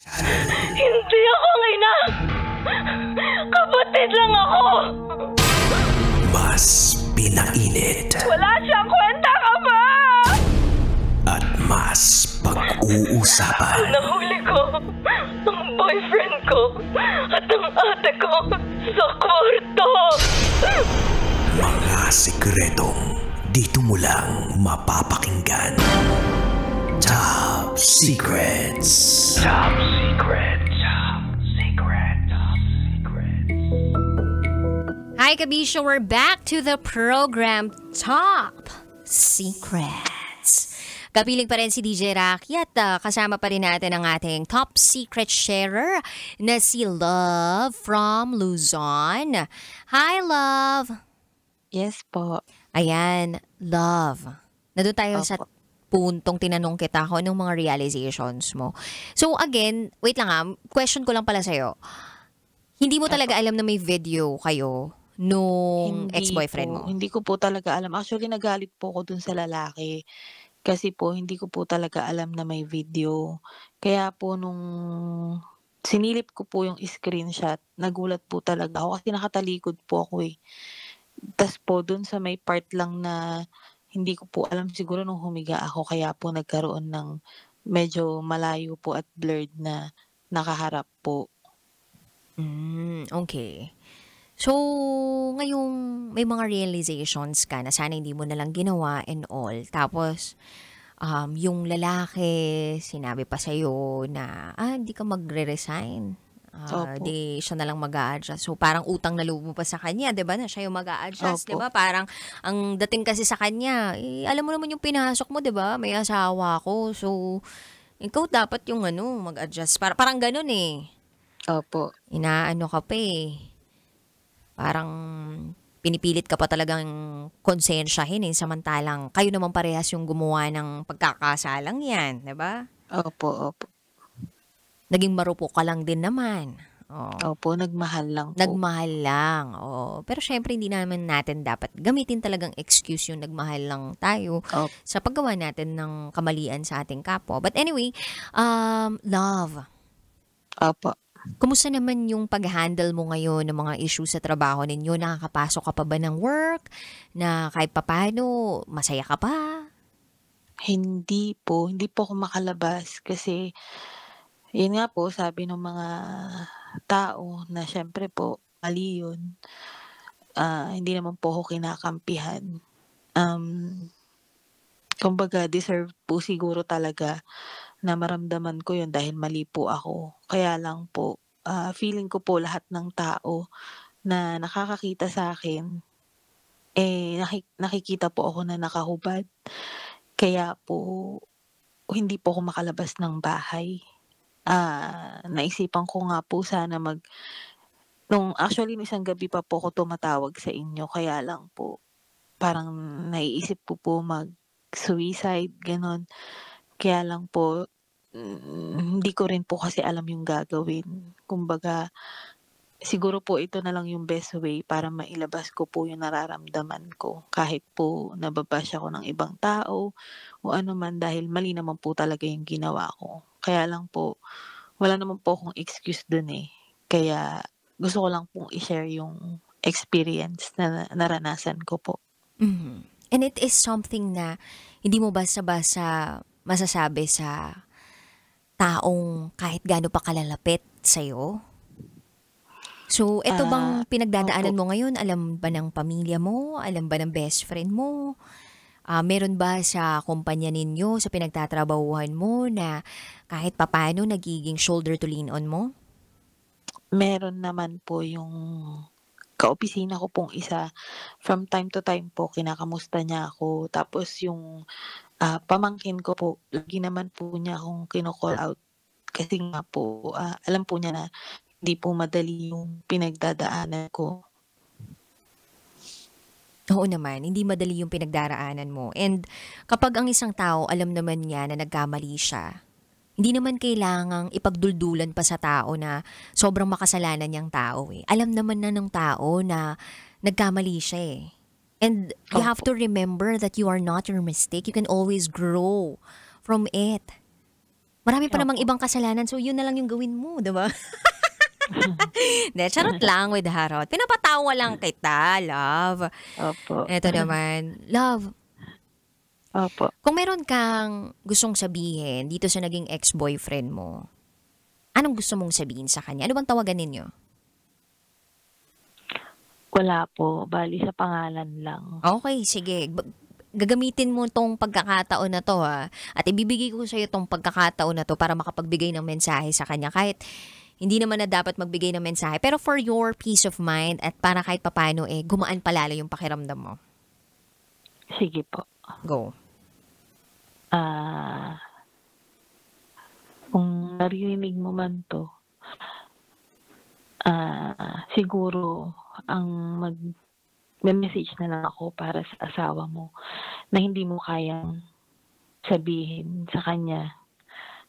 Hindi ako ang ina! Kapatid lang ako! Mas pinainit. Wala siyang kwenta ka ba? At mas pag-uusapan. Nahuli ko ang boyfriend ko at ang ate ko sa kwarto. Mga sikretong dito mo lang mapapakinggan. Top Secrets. Top Secret. Top Secret. Top Secret. Hi, Kabisyo. We're back to the program Top Secrets. Kapiling pa rin si DJ Rocky at kasama pa rin natin ang ating top secret sharer na si Love from Luzon. Hi, Love! Yes po. Ayan, Love. Nandun tayo sa Opo. puntong tinanong kita ko anong mga realizations mo. So again, wait lang question ko lang pala sa'yo. Hindi mo talaga alam na may video kayo nung ex-boyfriend mo? Hindi ko po talaga alam. Actually, nagalit po ako dun sa lalaki. Kasi po, hindi ko po talaga alam na may video. Kaya po nung sinilip ko po yung screenshot, nagulat po talaga ako kasi nakatalikod po ako eh. Tas po dun sa may part lang na hindi ko po alam siguro nung humiga ako kaya po nagkaroon ng medyo malayo po at blurred na nakaharap po. Okay. So, ngayong may mga realizations ka na sana hindi mo nalang ginawa and all. Tapos, yung lalaki, sinabi pa sa'yo na, hindi ka magre-resign. Opo. Di siya nalang mag-a-adjust. So, parang utang na loob mo pa sa kanya, di ba? Na siya yung mag-a-adjust, di Opo. ba? Parang, ang dating kasi sa kanya, alam mo naman yung pinasok mo, di ba? May asawa ko. So, ikaw dapat yung mag-adjust. Parang ganun eh. Opo. Inaano ka pa eh. Parang pinipilit ka pa talagang konsensyahin eh. Samantalang kayo naman parehas yung gumawa ng pagkakasalang yan. Diba? Opo. Naging marupok ka lang din naman. Opo, nagmahal lang po. Nagmahal lang. Pero syempre hindi naman natin dapat gamitin talagang excuse yung nagmahal lang tayo Opo. sa paggawa natin ng kamalian sa ating kapwa. But anyway, Love. Opo. Kumusta naman yung pag-handle mo ngayon ng mga issues sa trabaho ninyo? Nakakapasok ka pa ba ng work? Na kahit papano, masaya ka pa? Hindi po ako makalabas kasi yun nga po sabi ng mga tao na syempre po mali yun. Hindi naman po ako kinakampihan. Kumbaga deserve po siguro talaga na maramdaman ko yun dahil mali po ako. Kaya lang po, feeling ko po lahat ng tao na nakakakita sa akin, nakikita po ako na nakahubad. Kaya po, hindi po ako makalabas ng bahay. Naisipan ko nga po sana nung isang gabi pa po ako tumatawag sa inyo. Kaya lang po, parang naiisip ko po mag-suicide, ganon. Kaya lang po, hindi ko rin po kasi alam yung gagawin. Kumbaga, siguro po ito na lang yung best way para mailabas ko po yung nararamdaman ko. Kahit po nababash ako ng ibang tao o ano man dahil mali naman po talaga yung ginawa ko. Kaya lang po, wala naman po akong excuse dun eh. Kaya gusto ko lang pong i-share yung experience na naranasan ko po. Mhm. And it is something na hindi mo basta-basta masasabi sa taong kahit gaano pa kalalapit sa'yo. So, ito bang pinagdadaanan Opo. mo ngayon? Alam ba ng pamilya mo? Alam ba ng best friend mo? Meron ba sa kumpanya ninyo, sa pinagtatrabahuhan mo na kahit papano nagiging shoulder to lean on mo? Meron naman po yung kaopisina ko pong isa. From time to time po, kinakamusta niya ako. Tapos yung pamangkin ko po, lagi naman po niya akong kino-call out. Kasi nga po, alam po niya na hindi po madali yung pinagdadaanan ko. Oo naman, hindi madali yung pinagdaraanan mo. And kapag ang isang tao alam naman niya na nagkamali siya, hindi naman kailangang ipagduldulan pa sa tao na sobrang makasalanan niyang tao eh. Alam naman na ng tao na nagkamali siya eh. And you have to remember that you are not your mistake. You can always grow from it. Marami pa namang Opo. ibang kasalanan, so yun na lang yung gawin mo, di ba? Hindi, charot lang with Harot. Pinapatawa lang kita, love. Opo. Ito naman, love, Opo. kung meron kang gustong sabihin dito sa naging ex-boyfriend mo, anong gusto mong sabihin sa kanya? Ano bang tawagan ninyo? Wala po. Bali sa pangalan lang. Okay, sige. Gagamitin mo tong pagkakataon na to, ha. At ibibigay ko sa iyo tong pagkakataon na to para makapagbigay ng mensahe sa kanya. Kahit hindi naman na dapat magbigay ng mensahe. Pero for your peace of mind at para kahit papano gumaan palalo yung pakiramdam mo. Sige po. Go. Kung naririnig mo man to, siguro ang mag-message na lang ako para sa asawa mo na hindi mo kayang sabihin sa kanya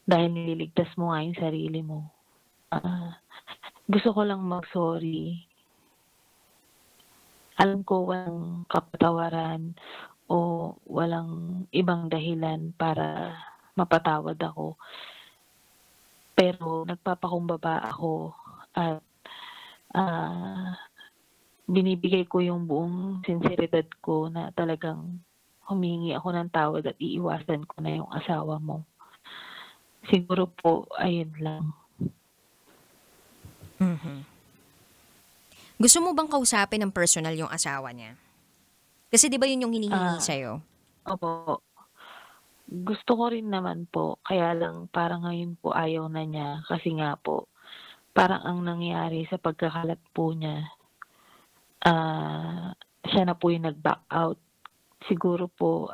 dahil nililigtas mo nga yung sarili mo. Gusto ko lang mag-sorry. Alam ko walang kapatawaran o walang ibang dahilan para mapatawad ako. Pero nagpapakumbaba ako at binibigay ko yung buong sinseridad ko na talagang humingi ako ng tawad at iiwasan ko na yung asawa mo. Siguro po, ayun lang. Mhm. Gusto mo bang kausapin ng personal yung asawa niya? Kasi di ba yun yung hinihingi sa'yo? Opo. Gusto ko rin naman po, kaya lang parang ngayon po ayaw na niya kasi nga po, parang ang nangyari sa pagkakalat po niya, siya na po yung nag-back out. Siguro po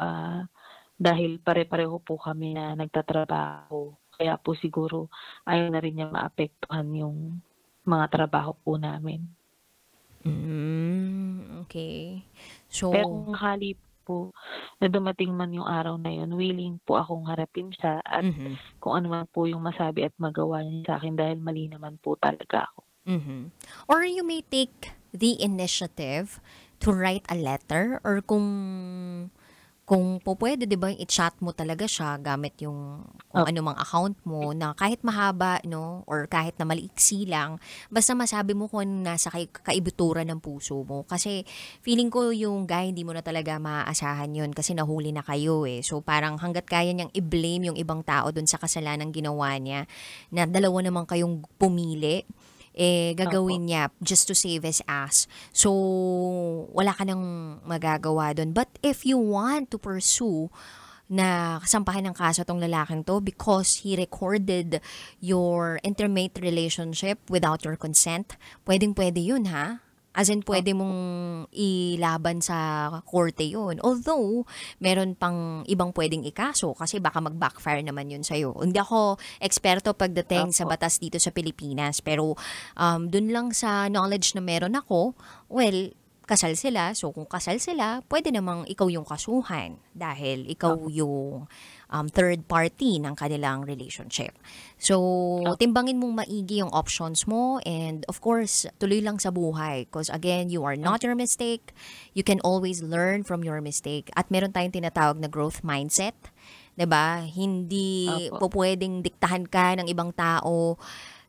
dahil pare-pareho po kami na nagtatrabaho, kaya po siguro ayaw na rin niya maapektuhan yung mga trabaho po namin. Okay. So, Pero kung sakali po na dumating man yung araw na yun, willing po akong harapin siya at kung ano man po yung masabi at magawa niya sa akin dahil mali naman po talaga ako. Or you may take the initiative to write a letter or kung po pwede, di ba, i-chat mo talaga siya gamit yung kung ano mang account mo na kahit mahaba, no, or kahit na maliiksi lang, basta masabi mo kung ano nasa kaibuturan ng puso mo. Kasi feeling ko yung guy, hindi mo na talaga maaasahan yun kasi nahuli na kayo eh. So parang hanggat kaya niyang i-blame yung ibang tao dun sa kasalanan ginawa niya, na dalawa naman kayong pumili, gagawin niya just to save his ass. So, wala ka nang magagawa doon. But if you want to pursue na sampahan ng kaso tong lalaking to because he recorded your intimate relationship without your consent, pwedeng-pwede yun, ha? As in, pwede mong ilaban sa korte yun. Although, meron pang ibang pwedeng ikaso kasi baka mag-backfire naman yun sa'yo. Hindi ako eksperto pagdating sa batas dito sa Pilipinas. Pero, dun lang sa knowledge na meron ako, well, kasal sila. So, kung kasal sila, pwede namang ikaw yung kasuhan dahil ikaw yung third party ng kanilang relationship. So, timbangin mong maigi yung options mo and of course, tuloy lang sa buhay because again, you are not your mistake. You can always learn from your mistake at meron tayong tinatawag na growth mindset. 'Di ba? Hindi po pwedeng diktahan ka ng ibang tao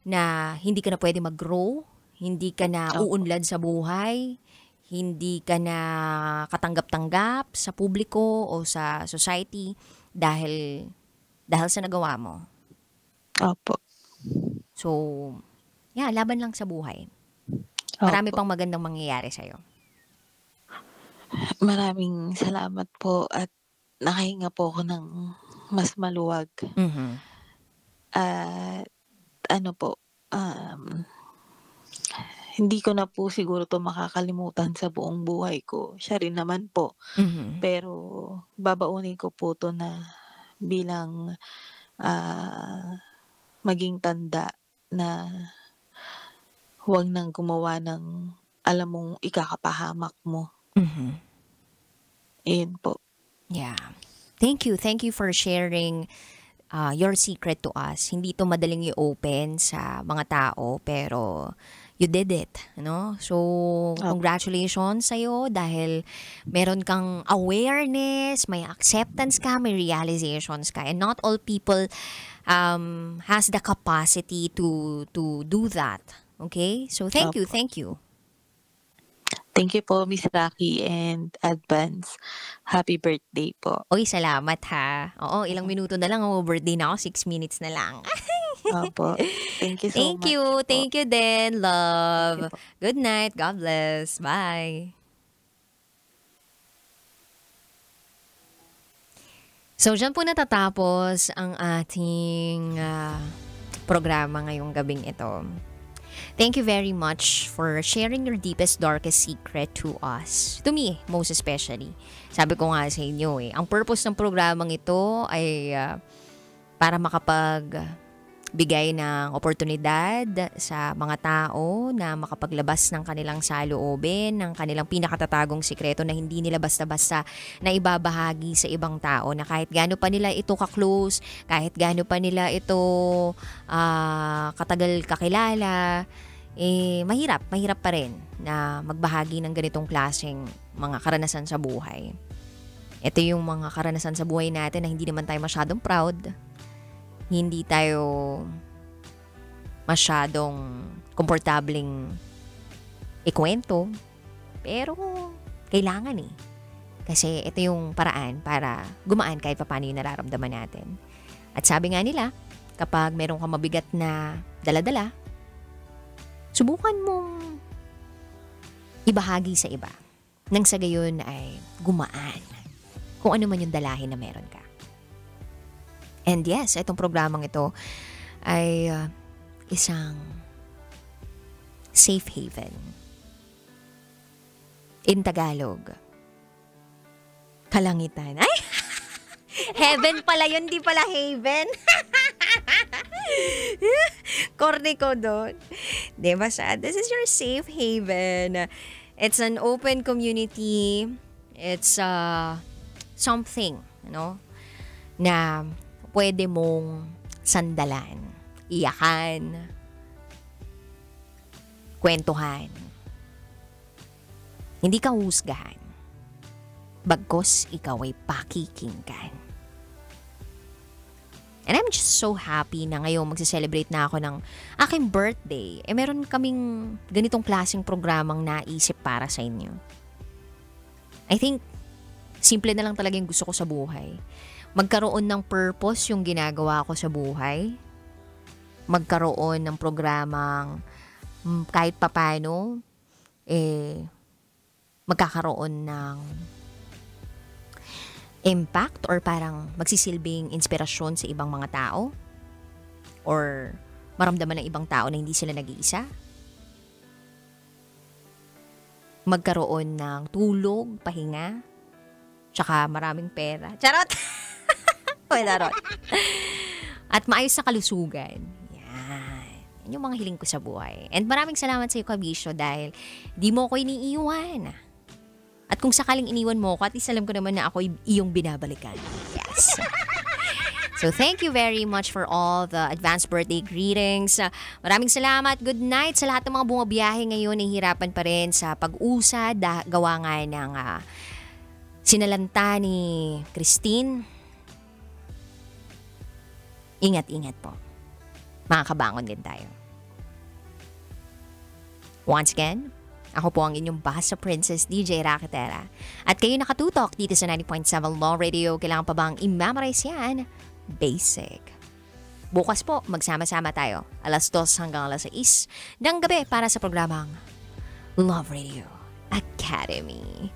na hindi ka na pwede mag-grow, hindi ka na uunlad sa buhay, hindi ka na katanggap-tanggap sa publiko o sa society dahil sa nagawa mo. Opo. So, laban lang sa buhay. Marami pang magandang mangyayari sa'yo. Maraming salamat po at nakahinga po ako ng mas maluwag. At hindi ko na po siguro to makakalimutan sa buong buhay ko. Siya rin naman po. Pero babaunin ko po to na bilang maging tanda na huwag nang gumawa ng alam mong ikakapahamak mo. Iyon po. Yeah. Thank you. Thank you for sharing your secret to us. Hindi to madaling i-open sa mga tao, pero you did it, no? So, congratulations sa'yo dahil meron kang awareness, may acceptance ka, may realizations ka. And not all people has the capacity to do that. Okay? So thank you. Thank you po, Miss Rocky, and advance happy birthday po. Oy, salamat ha. Oo, ilang minuto na lang. Birthday na ako. 6 minutes na lang. Opo. Thank you so much. Thank you din, love. Thank you po. Good night. God bless. Bye. So, dyan po natatapos ang ating programa ngayong gabing ito. Thank you very much for sharing your deepest, darkest secret to us. To me, most especially. Sabi ko nga sa inyo ang purpose ng programang ito ay para makapagbigay ng oportunidad sa mga tao na makapaglabas ng kanilang saloobin, ng kanilang pinakatatagong sikreto na hindi nila basta-basta na ibabahagi sa ibang tao, na kahit gaano pa nila ito ka-close, kahit gaano pa nila ito katagal kakilala, mahirap pa rin na magbahagi ng ganitong klaseng mga karanasan sa buhay. Ito yung mga karanasan sa buhay natin na hindi naman tayo masyadong proud, hindi tayo masyadong komportableng ikwento, pero kailangan kasi ito yung paraan para gumaan kahit paano yung nararamdaman natin. At sabi nga nila, kapag meron kang mabigat na dala-dala, subukan mong ibahagi sa iba nang sa gayon ay gumaan kung ano man yung dalahin na meron ka. And yes, itong programang ito ay isang safe haven. In Tagalog, kalangitan. Ay! Heaven pala yun, di pala haven. Corny ko doon. Diba siya? This is your safe haven. It's an open community. It's something, na pwede mong sandalan, iyakan, kwentuhan. Hindi ka husgahan. Bagkos ikaw ay pakikinggan. And I'm just so happy na ngayon magse-celebrate na ako ng aking birthday. Meron kaming ganitong klaseng programang naisip para sa inyo. I think, simple na lang talaga yung gusto ko sa buhay. Magkaroon ng purpose yung ginagawa ko sa buhay. Magkaroon ng programang kahit papano, magkakaroon ng impact or parang magsisilbing inspirasyon sa ibang mga tao or maramdaman ng ibang tao na hindi sila nag-iisa. Magkaroon ng tulog, pahinga, tsaka maraming pera. Charot! Charot. At maayos na kalusugan. Yan yung mga hiling ko sa buhay. And maraming salamat sa iyo, Kabisyo, dahil di mo ko iniiwan. At kung sakaling iniwan mo ko, at least alam ko naman na ako iyong binabalikan. Yes. So thank you very much for all the advanced birthday greetings. Maraming salamat. Good night sa lahat ng mga bumabiyahe ngayon. Nahihirapan pa rin sa pag-usad. Gawa nga ng sinalanta ni Christine. Ingat-ingat po. Makakabangon din tayo. Once again, ako po ang inyong Basa Princess, DJ Rakitera. At kayo nakatutok dito sa 90.7 Law Radio. Kailangan pa bang i-memorize yan? Basic. Bukas po, magsama-sama tayo. 2:00 hanggang 6:00 ng gabi para sa programang Love Radio Academy.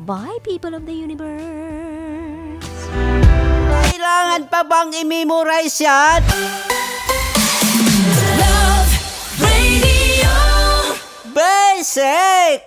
Bye, people of the universe! Kailangan pa bang i-memorize yan? Love Radio. Basic!